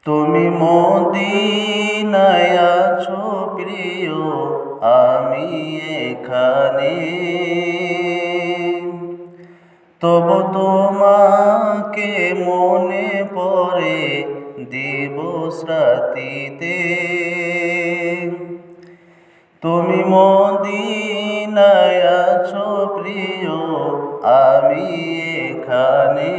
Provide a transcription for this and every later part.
তুমি মদিনায় আছো প্রিয়, আমি এখানে। তবু তোমাকে মনে পড়ে দিবস রাতিতে। তুমি মদিনায় আছো প্রিয়, আমি এখানে।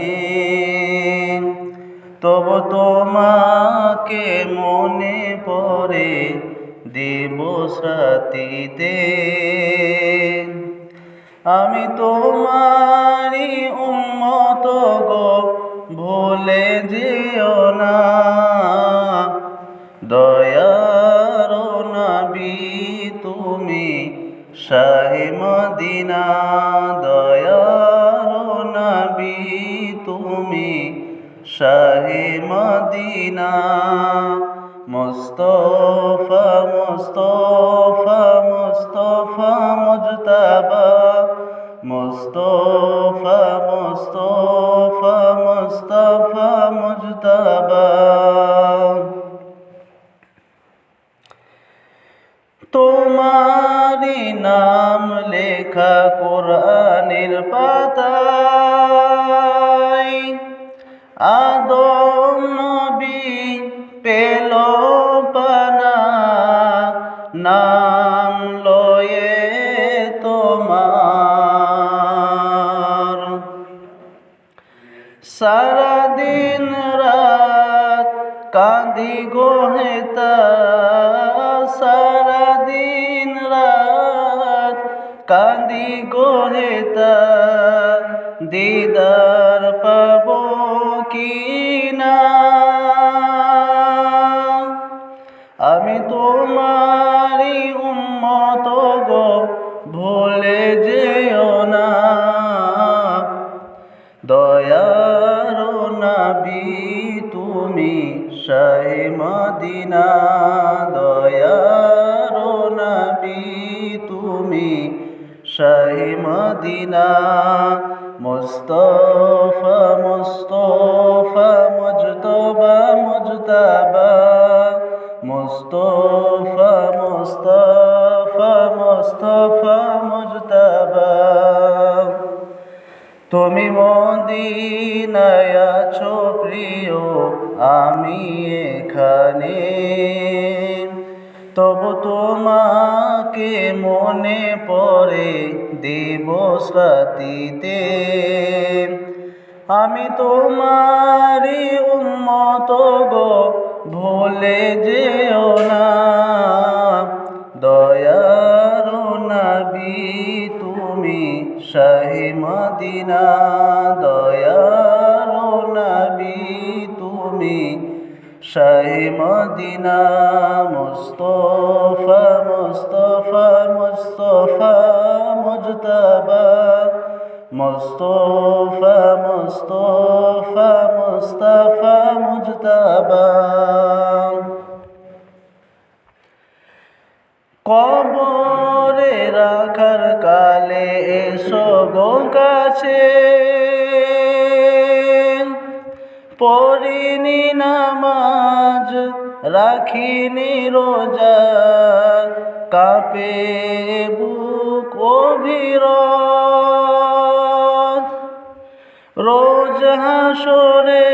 তবু তোমাকে মনে পড়ে দিবস রাতিতে। আমি তোমারি উম্মত গো, ভুলে যেও না। দয়ার নবী তুমি, শাহে মদিনা। দয়ার নবী তুমি, শাহে মদিনা। মুস্তাফা মুস্তাফা মুস্তাফা মুজতাবা। মুস্তাফা মুস্তাফা মুস্তাফা মুজতাবা। তোমারি নাম লেখা কোরআনের পাতায়। আদম নবী পেল পানা, নাম লয়ে তোমার। সারাদিন রাত কাঁদি গো হেতা। সারাদিন রাত কাঁদি গো হেতা। দিদার পাব কি না। আমি তোমারি উম্মত গো, ভুলে যেও না। দয়ার নবী তুমি, শাহে মদিনা। দয়ার নবী তুমি, শাহে মদিনা। মুস্তাফা মুস্তাফা মুজতবা মুজতাবা। মুস্তাফা মুস্তাফা মুস্তাফা মুজতাবা। তুমি মদিনায় আছো প্রিয়, আমি এখানে। তবু তোমাকে মনে পড়ে দিবস রাতিতে। আমি তোমারি উম্মত গো, ভুলে যেও না। দয়ার নবী তুমি, শাহে মদিনা। দয়ার নবী তুমি, শাহে মদিনা। মুস্তাফা মুস্তাফা মুস্তাফা মুজতাবা। মুস্তাফা মুস্তাফা মুস্তাফা মুজতাবা। কবরে রাখার কালে এসো গো কাছে। পড়িনি নামাজ রাখিনি রোজা, কাঁপে বুক অভিরত। রোজ হাসরে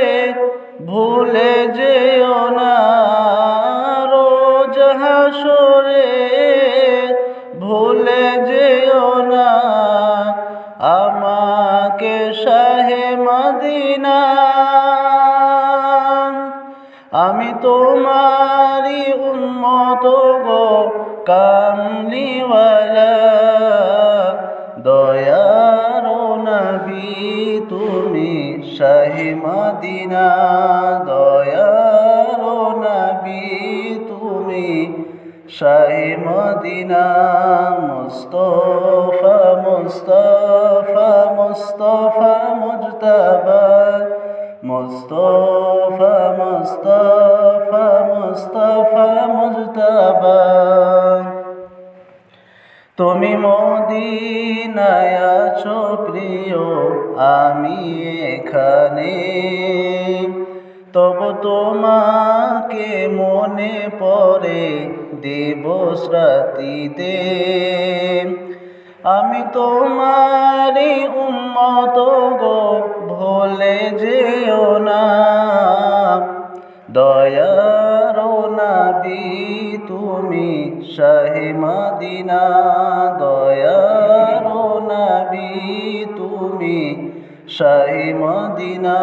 ভুলে যেও না। রোজ হাসরে ভুলে যেও না। আমাকে শাহে মদিনা। আমি তোমারি উম্মত গো, কামলিওয়ালা। দয়ার নবী তুমি, শাহে মদিনা। দয়ার নবী তুমি, শাহে মদিনা। মুস্তাফা মুস্তাফা মুস্তাফা মুজতাবা। মুস্তাফা মুস্তাফা মুস্তাফা মুজতাবা। তুমি মদিনায় আছো প্রিয়, আমি এখানে। তবু তোমাকে মনে পড়ে দিবস রাতিতে। আমি তোমারই উম্মত গো, ভুলে যেও না। দয়ার নবী তুমি শাহে মদিনা, দয়ার নবী তুমি শাহে মদিনা।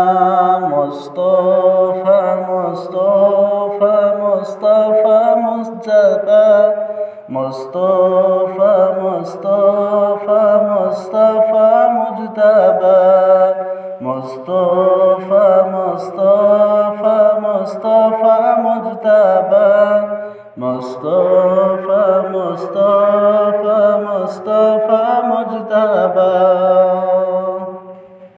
মুস্তাফা মুস্তাফা মুস্তাফা মুস্তাফা, মুস্তাফা মুস্তাফা মুস্তাফা মুজতাবা, মুস্তাফা মুস্তাফা মুস্তাফা